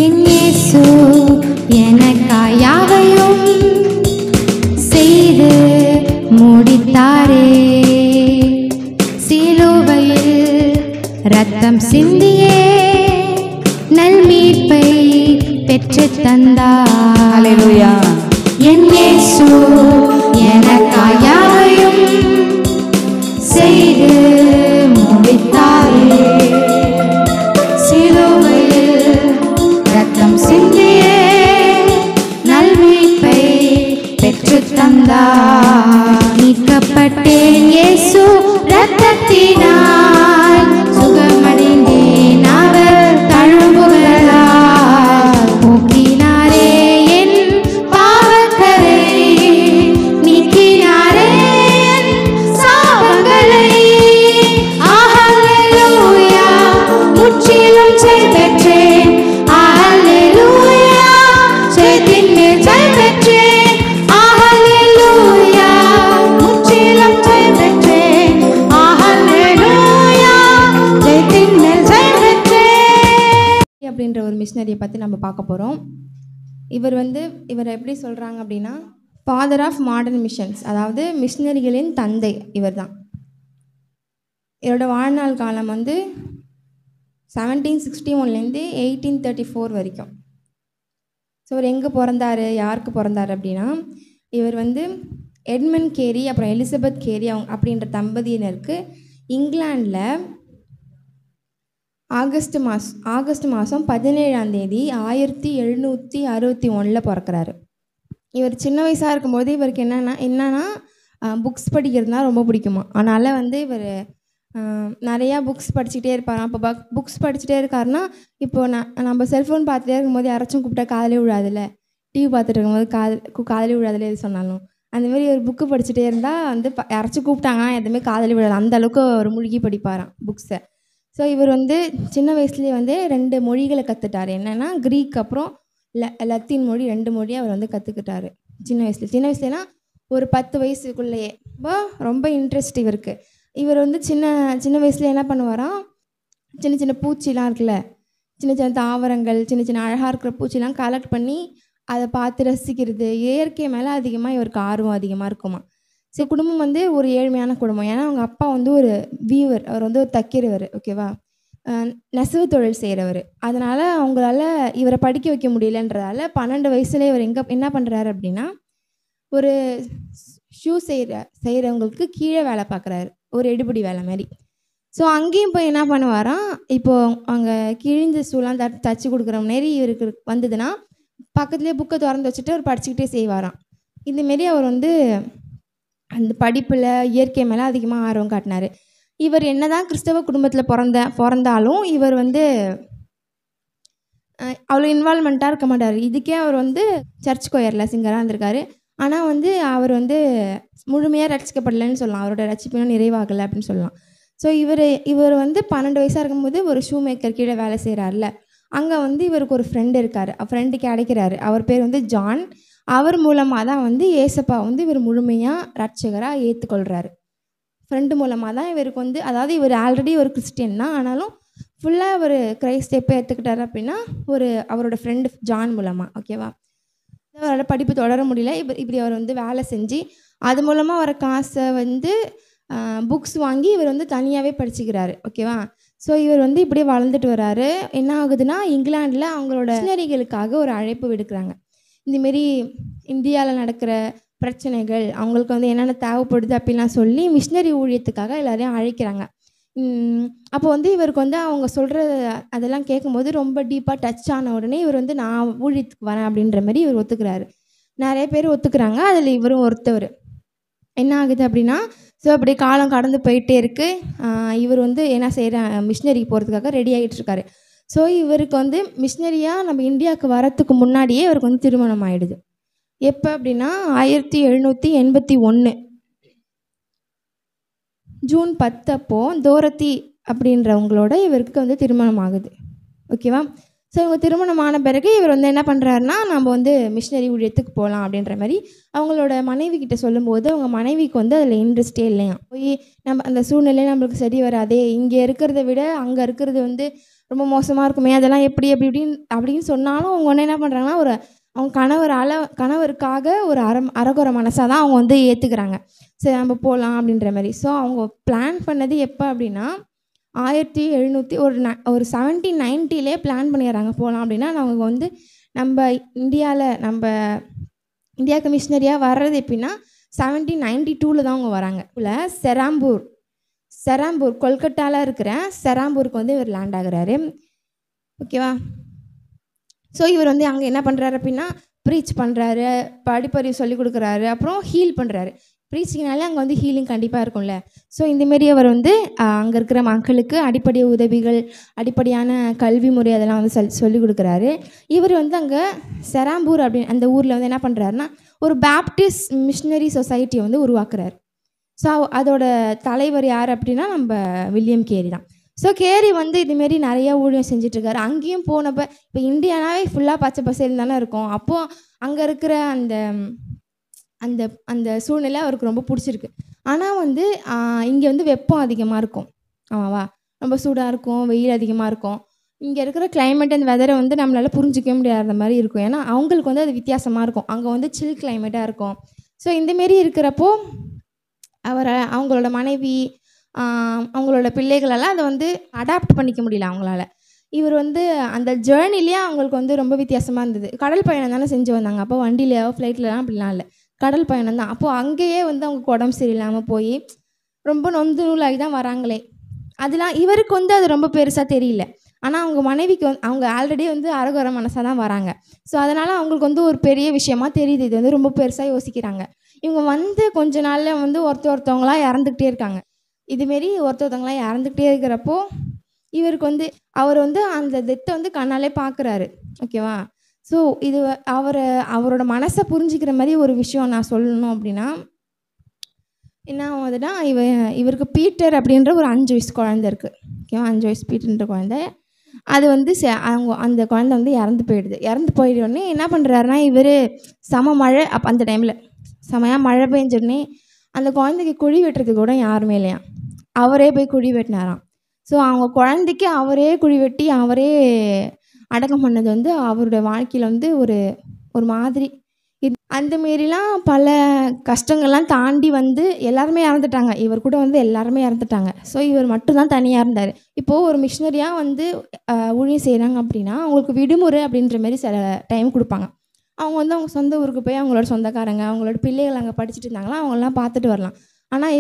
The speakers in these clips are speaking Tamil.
என் இயேசு எனக்காய் யாவையும் செய்து முடித்தாரே. சிலுவையில் ரத்தம் சிந்தியே நல்மீட்பை பெற்று தந்தார். ஹல்லேலூயா. என் இயேசு எனக்காய் யாவையும் செய்து முடித்தாரே. சிலுவையில் ரத்தம் சிந்தியே நல்மீட்பை பெற்று தந்தார். மீட்கப்பட்டேன் இயேசு ரத்தத்தினால், சுகமடைந்தேன் அவர் தழும்புகளால். போக்கினாரே என் பாவக்கரை, நீக்கினாரே என் சாபங்களை. ஹல்லேலூயா, முற்றிலும் ஜெய் பெற்றேன். ஹல்லேலூயா, ஜெயத்தின் மேல் ஜெய் பெற்றேன். ஹல்லேலூயா, முற்றிலும் ஜெய் பெற்றேன். ஹல்லேலூயா, ஜெயத்தின் மேல் ஜெய் பெற்றேன். அப்படின்ற ஒரு மிஷினரியை பற்றி நம்ம பார்க்க போகிறோம். இவரை எப்படி சொல்கிறாங்க அப்படின்னா, ஃபாதர் ஆஃப் மாடர்ன் மிஷன்ஸ், அதாவது மிஷினரிகளின் தந்தை இவர் தான். இவரோட வாழ்நாள் காலம் 1761லேருந்து 1834 வரைக்கும். ஸோ இவர் எங்கே பிறந்தார், யாருக்கு பிறந்தார் அப்படின்னா, இவர் எட்மண்ட் கேரி அப்புறம் எலிசபெத் கேரி அப்படின்ற தம்பதியினருக்கு இங்கிலாண்டில் ஆகஸ்ட் மாதம் 17ஆம் தேதி 1761 பிறக்கிறாரு. இவர் சின்ன வயசாக இருக்கும்போது இவருக்கு என்னன்னா புக்ஸ் படிக்கிறதுனா ரொம்ப பிடிக்குமா. அதனால் இவர் நிறையா புக்ஸ் படிச்சுக்கிட்டே இருப்பாராம். அப்போ புக்ஸ் படிச்சுட்டே இருக்காருன்னா, இப்போது நம்ம செல்ஃபோன் பார்த்துட்டே இருக்கும்போது யாராச்சும் கூப்பிட்டா காதலே விழாதுல்ல, டிவி பார்த்துட்டு இருக்கும்போது காதலே விழாதுல எது சொன்னாலும். அந்தமாரி ஒரு புக்கு படிச்சுட்டே இருந்தால் யாராச்சும் கூப்பிட்டாங்கன்னா எதுவுமே காதலே விழாது, அந்தளவுக்கு ஒரு மூழ்கி படிப்பாராம் புக்ஸை. ஸோ இவர் சின்ன வயசுலேயே 2 மொழிகளை கற்றுட்டார். என்னென்னா க்ரீக் அப்புறம் லத்தீன் மொழி, 2 மொழி அவர் கற்றுக்கிட்டாரு சின்ன வயசுலனா ஒரு 10 வயசுக்குள்ளேயே. ரொம்ப இன்ட்ரெஸ்ட் இவருக்கு. இவர் சின்ன வயசுல என்ன பண்ணுவாராம், சின்ன சின்ன பூச்சிலாம் இருக்குல்ல, சின்ன சின்ன தாவரங்கள், சின்ன சின்ன அழகாக இருக்கிற பூச்சிலாம் கலெக்ட் பண்ணி அதை பார்த்து ரசிக்கிறது, இயற்கை மேலே அதிகமாக இவருக்கு ஆர்வம் அதிகமாக இருக்குமா. ஸோ குடும்பம் ஒரு ஏழ்மையான குடும்பம். ஏன்னா அவங்க அப்பா ஒரு வீவர், அவர் ஒரு தைக்கிறவர், ஓகேவா, நெசவு தொழில் செய்கிறவர். அதனால் அவங்களால இவரை படிக்க வைக்க முடியலன்றதால 12 வயசுல இவர் என்ன பண்ணுறாரு அப்படின்னா, ஒரு ஷூ செய்கிறவங்களுக்கு கீழே வேலை பார்க்குறாரு, ஒரு எடுபடி வேலை மாதிரி. ஸோ அங்கேயும் போய் என்ன பண்ணுவாராம், இப்போது அங்கே கிழிஞ்ச ஷூலாம் தச்சு கொடுக்குற மாரி இவருக்கு வந்ததுன்னா பக்கத்துலேயே புக்கை திறந்து வச்சுட்டு அவர் படிச்சுக்கிட்டே செய்வாராம். இதுமாரி அவர் அந்த படிப்பில் இயற்கை மேலே அதிகமாக ஆர்வம் காட்டினார். இவர் என்ன தான் கிறிஸ்தவ குடும்பத்தில் பிறந்தாலும் இவர் அவ்வளோ இன்வால்மெண்ட்டாக இருக்க மாட்டார். இதுக்கே அவர் சர்ச் கொயரில் சிங்கராக இருந்திருக்காரு. ஆனால் அவர் முழுமையாக ரட்சிக்கப்படலைன்னு சொல்லலாம், அவரோட ரட்சிப்பினும் நிறைவாகலை அப்படின்னு சொல்லலாம். ஸோ இவர் 12 வயசாக இருக்கும்போது ஒரு ஷூ மேக்கர் கீழே வேலை செய்கிறார்ல, அங்கே இவருக்கு ஒரு ஃப்ரெண்டு இருக்கார், ஃப்ரெண்டு கிடைக்கிறாரு. அவர் பேர் ஜான். அவர் மூலமாக தான் ஏசப்பா இவர் முழுமையாக ரட்சகராக ஏற்றுக்கொள்கிறாரு. ஃப்ரெண்டு மூலமாக தான் இவருக்கு அதாவது இவர் ஆல்ரெடி ஒரு கிறிஸ்டியன் தான், ஆனாலும் ஃபுல்லாக அவர் கிரைஸ்ட் எப்போ ஏற்றுக்கிட்டார் அப்படின்னா அவரோட ஃப்ரெண்டு ஜான் மூலமாக, ஓகேவா. அவரோட படிப்பு தொடர முடியல. இப்படி அவர் வேலை செஞ்சு அது மூலமாக வர காசை புக்ஸ் வாங்கி இவர் தனியாகவே படிச்சுக்கிறாரு, ஓகேவா. ஸோ இவர் இப்படியே வளர்ந்துட்டு வர்றாரு. என்ன ஆகுதுன்னா, இங்கிலாண்டில் அவங்களோட மிஷனரிகளுக்காக ஒரு அழைப்பு விடுக்கிறாங்க. இந்தமாரி இந்தியாவில் நடக்கிற பிரச்சனைகள், அவங்களுக்கு என்னென்ன தேவைப்படுது அப்படின்லாம் சொல்லி மிஷினரி ஊழியத்துக்காக எல்லாரையும் அழைக்கிறாங்க. அப்போ இவருக்கு அவங்க சொல்கிற அதெல்லாம் கேட்கும்போது ரொம்ப டீப்பாக டச் ஆன உடனே இவர் நான் ஊழியத்துக்கு வரேன் அப்படின்ற மாதிரி இவர் ஒத்துக்கிறாரு. நிறைய பேர் ஒத்துக்கிறாங்க, அதில் இவரும் ஒருத்தவர். என்ன ஆகுது அப்படின்னா, ஸோ அப்படி காலம் கடந்து போயிட்டே இருக்குது. இவர் என்ன செய்கிற மிஷினரிக்கு போகிறதுக்காக ரெடி ஆகிட்டுருக்காரு. ஸோ இவருக்கு மிஷினரியாக நம்ம இந்தியாவுக்கு வரத்துக்கு முன்னாடியே இவருக்கு திருமணம் ஆகிடுது. எப்போ அப்படின்னா 1781 ஜூன் 10 அப்போ தோரத்தி அப்படின்றவங்களோட இவருக்கு திருமணம் ஆகுது, ஓகேவா. ஸோ இவங்க திருமணமான பிறகு இவர் என்ன பண்ணுறாருன்னா, நம்ம மிஷினரி ஊழியத்துக்கு போகலாம் அப்படின்ற மாதிரி அவங்களோட மனைவி கிட்ட சொல்லும்போது அவங்க மனைவிக்கு அதில் இன்ட்ரெஸ்டே இல்லையா. போய் நம்ம அந்த சூழ்நிலை நம்மளுக்கு சரி வராதே, இங்கே இருக்கிறத விட அங்கே இருக்கிறது ரொம்ப மோசமாக இருக்குமே, அதெல்லாம் எப்படி அப்படி அப்படின்னு சொன்னாலும் அவங்க என்ன பண்ணுறாங்கன்னா, அவங்க கணவருக்காக ஒரு அரைகுறை மனசாக தான் அவங்க வந்து ஏற்றுக்கிறாங்க. சரி நம்ம போகலாம் அப்படின்ற மாதிரி. ஸோ அவங்க பிளான் பண்ணது எப்போ அப்படின்னா 1700 ஒரு 1790 பிளான் பண்ணிடுறாங்க போகலாம் அப்படின்னா. அவங்க வந்து நம்ம இந்தியாவுக்கு மிஷினரியாக வர்றது எப்படின்னா 1792 தான் அவங்க வராங்க. இல்லை செராம்பூர் கொல்கட்டாவில் இருக்கிற செராம்பூருக்கு வந்து இவர் லேண்ட் ஆகுறாரு. ஓகேவா? ஸோ இவர் வந்து அங்கே என்ன பண்ணுறாரு அப்படின்னா ப்ரீச் பண்ணுறாரு, படிப்பறிவு சொல்லி கொடுக்குறாரு, அப்புறம் ஹீல் பண்ணுறாரு. ப்ரீச்சிங்னாலே அங்கே வந்து ஹீலிங் கண்டிப்பாக இருக்கும்ல. ஸோ இந்தமாரி அவர் வந்து அங்கே இருக்கிற மக்களுக்கு அடிப்படை உதவிகள், அடிப்படையான கல்வி முறை அதெல்லாம் வந்து சொல்லிக் கொடுக்குறாரு. இவர் வந்து அங்கே செராம்பூர் அப்படின்னு அந்த ஊரில் வந்து என்ன பண்ணுறாருன்னா ஒரு பேப்டிஸ்ட் மிஷினரி சொசைட்டியை வந்து உருவாக்குறாரு. ஸோ அதோட தலைவர் யார் அப்படின்னா நம்ம வில்லியம் கேரி தான். ஸோ கேரி வந்து இதுமாரி நிறைய ஊழியம் செஞ்சிட்ருக்காரு. அங்கேயும் போனப்போ இப்போ இந்தியானாவே ஃபுல்லாக பச்சை பசேல்னு தானே இருக்கும். அப்போது அங்கே இருக்கிற அந்த அந்த அந்த சூழ்நிலை அவருக்கு ரொம்ப பிடிச்சிருக்கு. ஆனால் வந்து இங்கே வந்து வெப்பம் அதிகமாக இருக்கும். ஆமாவா? ரொம்ப சூடாக இருக்கும், வெயில் அதிகமாக இருக்கும். இங்கே இருக்கிற கிளைமேட் அந்த வெதரை வந்து நம்மளால் புரிஞ்சிக்க முடியாத மாதிரி இருக்கும். ஏன்னா அவங்களுக்கு வந்து அது வித்தியாசமாக இருக்கும். அங்கே வந்து சில் கிளைமேட்டாக இருக்கும். ஸோ இந்தமாரி இருக்கிறப்போ அவங்களோட மனைவி, அவங்களோட பிள்ளைகளெல்லாம் அதை வந்து அடாப்ட் பண்ணிக்க முடியல அவங்களால. இவர் வந்து அந்த ஜேர்னிலேயே அவங்களுக்கு வந்து ரொம்ப வித்தியாசமாக இருந்தது. கடல் பயணம் தானே செஞ்சு வந்தாங்க. அப்போ வண்டியிலையோ ஃப்ளைட்லலாம் அப்படிலாம் இல்லை, கடல் பயணம் தான். அப்போது அங்கேயே வந்து அவங்களுக்கு உடம்பு சரியில்லாமல் போய் ரொம்ப நொந்து நூலாகி தான் வராங்களே. அதெல்லாம் இவருக்கு வந்து அது ரொம்ப பெருசாக தெரியல. ஆனால் அவங்க மனைவிக்கு வந்து அவங்க ஆல்ரெடி வந்து அரைகுறை மனசாக தான் வராங்க. ஸோ அதனால் அவங்களுக்கு வந்து ஒரு பெரிய விஷயமா தெரியுது. இது வந்து ரொம்ப பெருசாக யோசிக்கிறாங்க. இவங்க வந்து கொஞ்ச நாளில் வந்து ஒருத்தவங்களாக இறந்துக்கிட்டே இருக்காங்க. இதுமாரி ஒருத்தவங்களாக இறந்துக்கிட்டே இருக்கிறப்போ இவருக்கு வந்து அவர் வந்து அந்த டெத்தை வந்து கண்ணாலே பார்க்குறாரு. ஓகேவா? ஸோ இது அவரோட மனசை புரிஞ்சிக்கிற மாதிரி ஒரு விஷயம் நான் சொல்லணும் அப்படின்னா என்ன ஆகுதுன்னா, இவருக்கு பீட்டர் அப்படின்ற ஒரு 5 வயசு குழந்தை இருக்குது. ஓகேவா? 5 வயசு பீட்டர்ன்ற குழந்தை. அது வந்து அந்த குழந்தை வந்து இறந்து போயிடுது. இறந்து போயிடுவோடனே என்ன பண்ணுறாருன்னா இவர் செம மழை. அப்போ அந்த டைமில் செமையாக மழை பெஞ்சோடனே அந்த குழந்தைக்கு குழி வெட்டுறதுக்கு கூட யாருமே இல்லையா, அவரே போய் குழி வெட்டினாராம். ஸோ அவங்க குழந்தைக்கு அவரே குழி வெட்டி அவரே அடக்கம் பண்ணது வந்து அவருடைய வாழ்க்கையில் வந்து ஒரு மாதிரி அந்தமாரிலாம் பல கஷ்டங்கள்லாம் தாண்டி வந்து எல்லாருமே இறந்துட்டாங்க. இவர் கூட வந்து எல்லாருமே இறந்துட்டாங்க. ஸோ இவர் மட்டும்தான் தனியாக இருந்தார். இப்போது ஒரு மிஷினரியாக வந்து ஊழியம் செய்கிறாங்க அப்படின்னா அவங்களுக்கு விடுமுறை அப்படின்ற மாதிரி சில டைம் கொடுப்பாங்க. அவங்க வந்து அவங்க சொந்த ஊருக்கு போய் அவங்களோட சொந்தக்காரங்க, அவங்களோட பிள்ளைகள் அங்கே படிச்சுட்டு இருந்தாங்களா, அவங்களாம் பார்த்துட்டு வரலாம். ஆனால்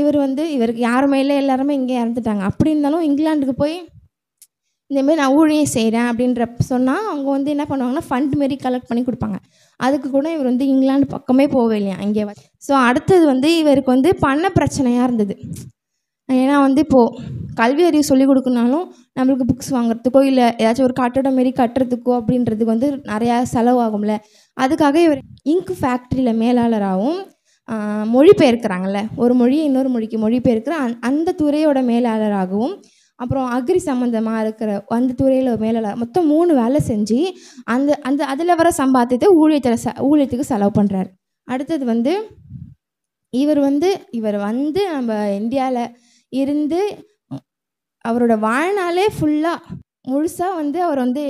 இவருக்கு யாருமே இல்லை, எல்லாருமே இங்கே இறந்துட்டாங்க. அப்படி இருந்தாலும் இங்கிலாந்துக்கு போய் இந்தமாரி நான் ஊழியம் செய்கிறேன் அப்படின்ற சொன்னால் அவங்க வந்து என்ன பண்ணுவாங்கன்னா ஃபண்ட் மாரி கலெக்ட் பண்ணி கொடுப்பாங்க. அதுக்கு கூட இவர் வந்து இங்கிலாந்து பக்கமே போகவே இல்லையா இங்கே. ஸோ அடுத்தது வந்து இவருக்கு வந்து பண பிரச்சனையாக இருந்தது. ஏன்னா வந்து இப்போது கல்வி அறிவு சொல்லிக் கொடுக்கணுனாலும் நம்மளுக்கு புக்ஸ் வாங்குறதுக்கோ இல்லை ஏதாச்சும் ஒரு கட்டடம் மாரி கட்டுறதுக்கோ அப்படின்றதுக்கு வந்து நிறையா செலவாகும்ல. அதுக்காக இவர் இங்க் ஃபேக்ட்ரியில் மேலாளராகவும் மொழிபெயர்க்கிறாங்கல்ல, ஒரு மொழியை இன்னொரு மொழிக்கு மொழிபெயர்க்கிற அந்த துறையோட மேலாளராகவும், அப்புறம் அக்ரி சம்மந்தமாக இருக்கிற அந்த துறையில் மேலாளர், மொத்தம் 3 வேலை செஞ்சு அதில் வர சம்பாத்தியத்தை ஊழியத்துக்கு செலவு பண்ணுறாரு. அடுத்தது வந்து இவர் வந்து நம்ம இந்தியாவில் இருந்து அவரோட வாழ்நாளே ஃபுல்லாக முழுசாக வந்து அவர் வந்து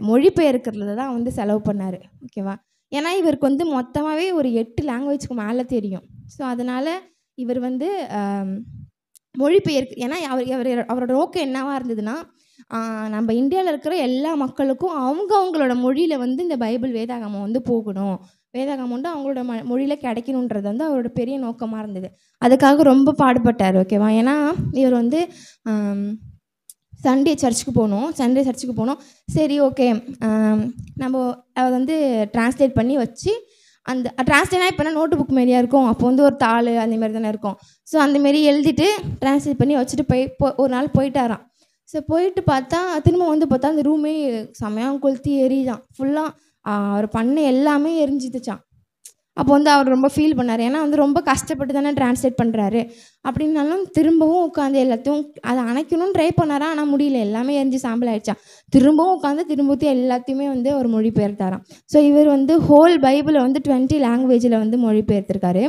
மொழிபெயர்க்கிறதுல தான் வந்து செலவு பண்ணார். ஓகேவா? ஏன்னா இவருக்கு வந்து மொத்தமாகவே ஒரு 8 லாங்குவேஜ்க்கு மேலே தெரியும். ஸோ அதனால் இவர் வந்து ஏன்னா அவரோட நோக்கம் என்னவாக இருந்ததுன்னா நம்ம இந்தியாவில் இருக்கிற எல்லா மக்களுக்கும் அவங்களோட மொழியில் வந்து இந்த பைபிள் வேதாகமம் வந்து போகணும், வேதாகமம் வந்து அவங்களோட மொழியில் கிடைக்கணுன்றது வந்து அவரோட பெரிய நோக்கமாக இருந்தது. அதுக்காக ரொம்ப பாடுபட்டார். ஓகேவா? ஏன்னா இவர் வந்து சண்டே சர்ச்சுக்கு போனோம். சரி ஓகே, நம்ம அதை வந்து டிரான்ஸ்லேட் பண்ணி வச்சு அந்த டிரான்ஸ்லேட்னா இப்போ நோட்டு புக் மாரியா இருக்கும். அப்போ வந்து ஒரு தாள் அந்தமாரி தானே இருக்கும். ஸோ அந்தமாரி எழுதிட்டு டிரான்ஸ்லேட் பண்ணி வச்சுட்டு ஒரு நாள் போயிட்டாராம். ஸோ போயிட்டு திரும்ப வந்து பார்த்தா அந்த ரூமே செமையாக கொளுத்தி எரிதான் ஃபுல்லாக. அவர் பண்ண எல்லாமே எரிஞ்சிதுச்சான். அப்போ வந்து அவர் ரொம்ப ஃபீல் பண்ணார். ஏன்னா வந்து ரொம்ப கஷ்டப்பட்டு தானே டிரான்ஸ்லேட் பண்ணுறாரு. அப்படின்னாலும் திரும்பவும் உட்காந்து எல்லாத்தையும் அதை அணைக்கணும்னு ட்ரை பண்ணாரா, ஆனால் முடியல, எல்லாமே எரிஞ்சு சாம்பல் ஆயிடுச்சான். திரும்பவும் உட்காந்து எல்லாத்தையுமே வந்து அவர் மொழிபெயர்த்தாராம். ஸோ இவர் வந்து ஹோல் பைபிளை வந்து 20 லாங்குவேஜில் வந்து மொழிபெயர்த்திருக்காரு.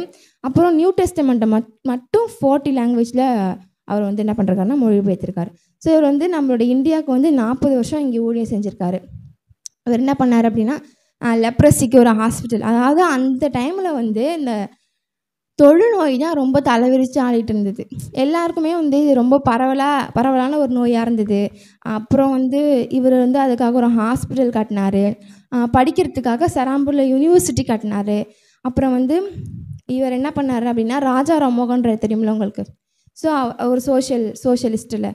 அப்புறம் நியூ டெஸ்டமெண்ட்டை மட்டும் 40 லாங்குவேஜில் அவர் வந்து என்ன பண்ணுறாருன்னா மொழிபெயர்த்திருக்காரு. ஸோ இவர் வந்து நம்மளோட இந்தியாவுக்கு வந்து 40 வருஷம் இங்கே ஊழியம் செஞ்சுருக்காரு. அவர் என்ன பண்ணார் அப்படின்னா, லெப்ரஸிக்கு ஒரு ஹாஸ்பிட்டல், அதாவது அந்த டைமில் வந்து இந்த தொழுநோய் தான் ரொம்ப தலைவிரித்து ஆடிட்டு இருந்தது. எல்லாருக்குமே வந்து இது ரொம்ப பரவலான ஒரு நோயாக இருந்தது. அப்புறம் வந்து இவர் வந்து அதுக்காக ஒரு ஹாஸ்பிட்டல் கட்டினார். படிக்கிறதுக்காக செராம்பூரில் யூனிவர்சிட்டி கட்டினார். அப்புறம் வந்து இவர் என்ன பண்ணார் அப்படின்னா, ராஜா ராம்மோகன் ராய் தெரியுமில்ல உங்களுக்கு? ஸோ அவர் சோஷியலிஸ்ட்டில்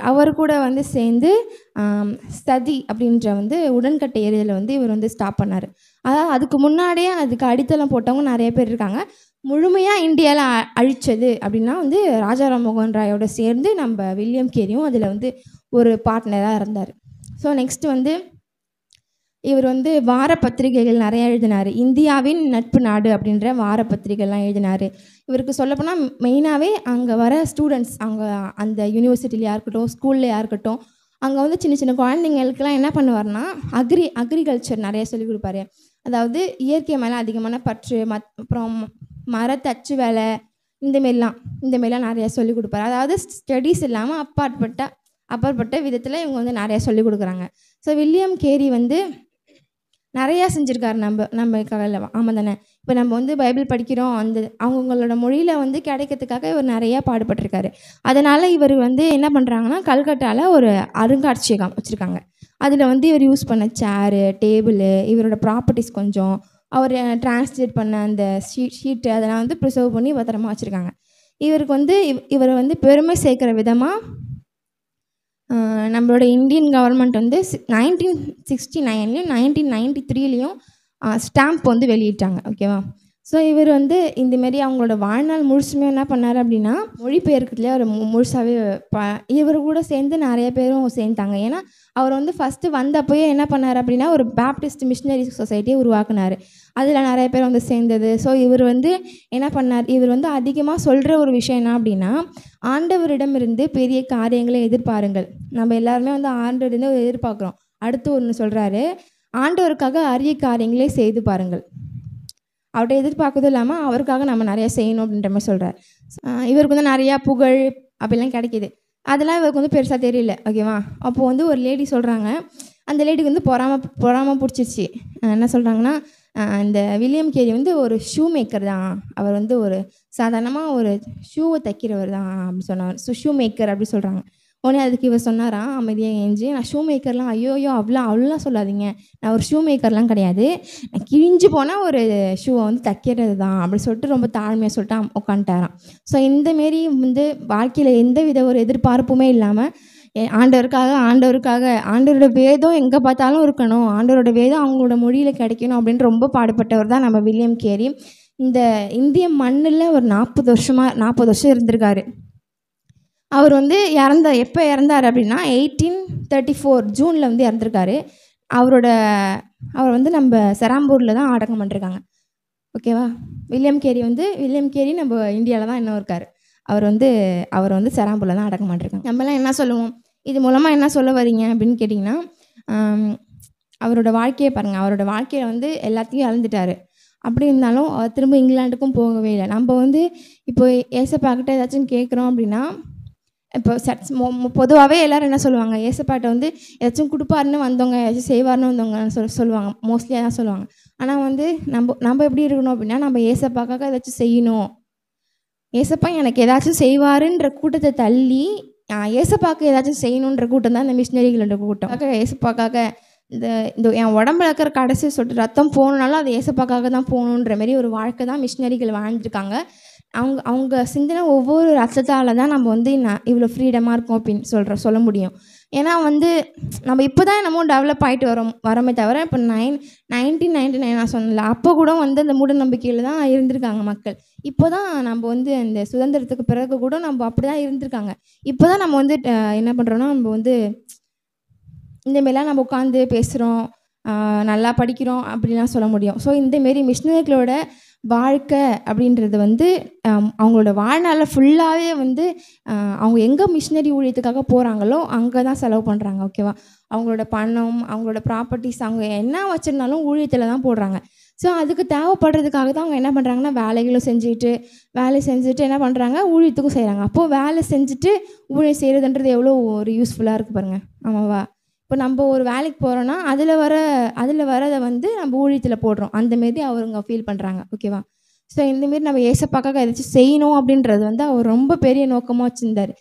அவர் கூட வந்து சேர்ந்து சதி அப்படின்ற வந்து உடன்கட்டை எறிதலை வந்து இவர் வந்து ஸ்டாப் பண்ணார். அதாவது அதுக்கு முன்னாடியே அதுக்கு அடித்தளம் போட்டவங்க நிறைய பேர் இருக்காங்க. முழுமையாக இந்தியாவில் அழித்தது அப்படின்னா வந்து ராஜா ராம்மோகன் ராயோட சேர்ந்து நம்ம வில்லியம் கேரியும் அதில் வந்து ஒரு பார்ட்னராக இருந்தார். ஸோ நெக்ஸ்ட்டு வந்து இவர் வந்து வார பத்திரிகைகள் நிறையா எழுதினார். இந்தியாவின் நட்பு நாடு அப்படின்ற வார பத்திரிகைலாம் எழுதினார். இவருக்கு சொல்லப்போனால் மெயினாகவே அங்கே வர ஸ்டூடெண்ட்ஸ், அங்கே அந்த யூனிவர்சிட்டிலையாக இருக்கட்டும், ஸ்கூல்லையாக இருக்கட்டும், அங்கே வந்து சின்ன சின்ன குழந்தைங்களுக்கெல்லாம் என்ன பண்ணுவார்னா அக்ரிகல்ச்சர் நிறைய சொல்லிக் கொடுப்பாரு. அதாவது இயற்கை மேலே அதிகமான பற்று, அப்புறம் மரத்தச்சு வேலை, இந்தமாரிலாம் நிறையா சொல்லிக் கொடுப்பாரு. அதாவது ஸ்டடீஸ் இல்லாமல் அப்பாற்பட்ட விதத்தில் இவங்க வந்து நிறையா சொல்லிக் கொடுக்குறாங்க. ஸோ வில்லியம் கேரி வந்து நிறையா செஞ்சுருக்காரு நம்மளுக்காக. ஆமாம் தானே? இப்போ நம்ம வந்து பைபிள் படிக்கிறோம், அவங்களோட மொழியில் வந்து கிடைக்கிறதுக்காக இவர் நிறையா பாடுபட்டிருக்காரு. அதனால் இவர் வந்து என்ன பண்ணுறாங்கன்னா, கல்கட்டாவில் ஒரு அருங்காட்சியகம் வச்சுருக்காங்க. அதில் வந்து இவர் யூஸ் பண்ண சேரு, டேபிளு, இவரோட ப்ராப்பர்ட்டிஸ் கொஞ்சம், அவர் டிரான்ஸ்லேட் பண்ண அந்த ஷீட்டு அதெல்லாம் வந்து ப்ரிசர்வ் பண்ணி பத்திரமா வச்சுருக்காங்க. இவருக்கு வந்து இவரை வந்து பெருமை சேர்க்குற விதமாக நம்மளோட இந்தியன் கவர்மெண்ட் வந்து 1969லையும் 1993லையும் ஸ்டாம்ப் வந்து வெளியிட்டாங்க. ஓகேவா? ஸோ இவர் வந்து இந்தமாரி அவங்களோட வாழ்நாள் முழுசுமே என்ன பண்ணார் அப்படின்னா, மொழிபெயர்க்கிறதுலேயே அவர் முழுசாகவே இவர் கூட சேர்ந்து நிறைய பேரும் சேர்ந்தாங்க. ஏன்னா அவர் வந்து ஃபஸ்ட்டு வந்தப்போயே என்ன பண்ணார் அப்படின்னா, ஒரு பேப்டிஸ்ட் மிஷினரி சொசைட்டியை உருவாக்குனார். அதில் நிறைய பேர் வந்து சேர்ந்தது. ஸோ இவர் வந்து என்ன பண்ணார், இவர் வந்து அதிகமாக சொல்கிற ஒரு விஷயம் என்ன அப்படின்னா, ஆண்டவரிடமிருந்து பெரிய காரியங்களை எதிர்பாருங்கள். நம்ம எல்லாருமே வந்து ஆண்டவரிடம் எதிர்பார்க்குறோம். அடுத்து ஒன்று சொல்கிறாரு, ஆண்டவருக்காக அரிய காரியங்களே செய்து பாருங்கள். அவர்கிட்ட எதிர்பார்க்கறதும் இல்லாமல் அவருக்காக நம்ம நிறையா செய்யணும் அப்படின்ற மாதிரி சொல்கிறார். இவருக்கு வந்து நிறையா புகழ் அப்படிலாம் கிடைக்கிது. அதெல்லாம் இவருக்கு வந்து பெருசாக தெரியல. ஓகேவா? அப்போது வந்து ஒரு லேடி சொல்கிறாங்க, அந்த லேடிக்கு வந்து பொறாம பிடிச்சிருச்சு. என்ன சொல்கிறாங்கன்னா, இந்த வில்லியம் கேரி வந்து ஒரு ஷூ மேக்கர் தான், அவர் வந்து ஒரு சாதாரணமாக ஒரு ஷூவை தைக்கிறவர் தான் அப்படி சொன்னார். ஷூ மேக்கர் அப்படி சொல்கிறாங்க. உடனே அதுக்கு இவர் சொன்னாராம் அமைதியாக ஏஞ்சி, நான் ஷூ மேக்கர்லாம் ஐயோயோ அவ்வளோலாம் சொல்லாதீங்க, நான் ஒரு ஷூ மேக்கர்லாம் கிடையாது, நான் கிழிஞ்சு போனால் ஒரு ஷூவை வந்து தைக்கிறது தான் அப்படி சொல்லிட்டு ரொம்ப தாழ்மையாக சொல்லிட்டு உட்காந்துட்டாராம். ஸோ இந்தமாரி வந்து வாழ்க்கையில் எந்த வித ஒரு எதிர்பார்ப்புமே இல்லாமல் ஆண்டவரோட வேதம் எங்கே பார்த்தாலும் இருக்கணும், ஆண்டவரோட வேதம் அவங்களோட மொழியில் கிடைக்கணும் அப்படின்னு ரொம்ப பாடுபட்டவர் தான் நம்ம வில்லியம் கேரி. இந்த இந்திய மண்ணில் ஒரு 40 வருஷம் இருந்திருக்காரு. அவர் வந்து எப்போ இறந்தார் அப்படின்னா 1834 ஜூனில் வந்து இறந்துருக்காரு. அவர் வந்து நம்ம செராம்பூரில் தான் அடக்கம் பண்ணிருக்காங்க. ஓகேவா? வில்லியம் கேரி நம்ம இந்தியாவில் தான் இன்னும் இருக்கார். அவர் வந்து செராம்பூரில் தான் அடக்கம் பண்ணிருக்காங்க. நம்மலாம் என்ன சொல்லுவோம், இது மூலமாக என்ன சொல்ல வரீங்க அப்படின்னு கேட்டிங்கன்னா, அவரோட வாழ்க்கையை பாருங்கள். அவரோட வாழ்க்கையில் வந்து எல்லாத்தையும் இழந்துட்டார். அப்படி இருந்தாலும் அவர் திரும்ப இங்கிலாண்டுக்கும் போகவே இல்லை. நம்ம வந்து இப்போ ஏசப்பாக்கிட்ட ஏதாச்சும் கேட்குறோம் அப்படின்னா, இப்போ பொதுவாகவே எல்லோரும் என்ன சொல்லுவாங்க, ஏசப்பாட்ட வந்து ஏதாச்சும் கொடுப்பாருன்னு வந்தவங்க, ஏதாச்சும் செய்வார்னு வந்தவங்கன்னு சொல்லுவாங்க. மோஸ்ட்லியாக தான் சொல்லுவாங்க. ஆனால் வந்து நம்ம எப்படி இருக்கணும் அப்படின்னா, நம்ம ஏசப்பாக்காக ஏதாச்சும் செய்யணும், ஏசப்பா எனக்கு ஏதாச்சும் செய்வாருன்ற கூட்டத்தை தள்ளி ஏசப்பாக்கு ஏதாச்சும் செய்யணுன்ற கூட்டம் தான் இந்த மிஷினரிகளோட கூட்டம். ஏசப்பாக்காக இந்த என் உடம்புல இருக்கிற கடைசி சொட்டு ரத்தம் போகணுனாலும் அது ஏசப்பாக்காக தான் போகணுன்ற மாதிரி ஒரு வாழ்க்கை தான் மிஷினரிகள் வாழ்ந்துருக்காங்க. அவங்க சிந்தின ஒவ்வொரு ரத்தத்தால் தான் நம்ம வந்து இவ்வளோ ஃப்ரீடமாக இருக்கோம் அப்படின்னு சொல்ல முடியும். ஏன்னா வந்து நம்ம இப்போ தான் என்னமோ டெவலப் ஆகிட்டு வரோமே தவிர, இப்போ 1999 நான் சொன்னல, அப்போ கூட வந்து அந்த மூட நம்பிக்கையில் தான் இருந்திருக்காங்க மக்கள். இப்போ தான் நம்ம வந்து அந்த சுதந்திரத்துக்கு பிறகு கூட நம்ம அப்படி தான் இருந்திருக்காங்க. இப்போ தான் நம்ம வந்து என்ன பண்ணுறோன்னா, நம்ம வந்து இந்தமாரிலாம் நம்ம உட்காந்து பேசுகிறோம், நல்லா படிக்கிறோம் அப்படிலாம் சொல்ல முடியும். ஸோ இந்தமாரி மிஷினரிகளோட வாழ்க்கை அப்படின்றது வந்து அவங்களோட வாழ்நாளில் ஃபுல்லாகவே வந்து அவங்க எங்கே மிஷினரி ஊழியத்துக்காக போகிறாங்களோ அங்கே தான் செலவு பண்ணுறாங்க. ஓகேவா? அவங்களோட பணம், அவங்களோட ப்ராப்பர்ட்டிஸ், அவங்க என்ன வச்சுருந்தாலும் ஊழியத்தில் தான் போடுறாங்க. ஸோ அதுக்கு தேவைப்படுறதுக்காக தான் அவங்க என்ன பண்ணுறாங்கன்னா வேலை செஞ்சுட்டு என்ன பண்ணுறாங்க, ஊழியத்துக்கும் செய்கிறாங்க. அப்போது வேலை செஞ்சுட்டு ஊழியம் செய்கிறதுன்றது எவ்வளோ ஒரு யூஸ்ஃபுல்லாக இருக்குது பாருங்கள். ஆமாவா? இப்போ நம்ம ஒரு வேலைக்கு போகிறோன்னா அதில் வரதை வந்து நம்ம ஊழியத்தில் போடுறோம். அந்தமாரி அவங்க ஃபீல் பண்ணுறாங்க. ஓகேவா? ஸோ இந்தமாரி நம்ம ஏசப்பாக்காக ஏதாச்சும் செய்யணும் அப்படின்றது வந்து அவர் ரொம்ப பெரிய நோக்கமாக வச்சுருந்தார்.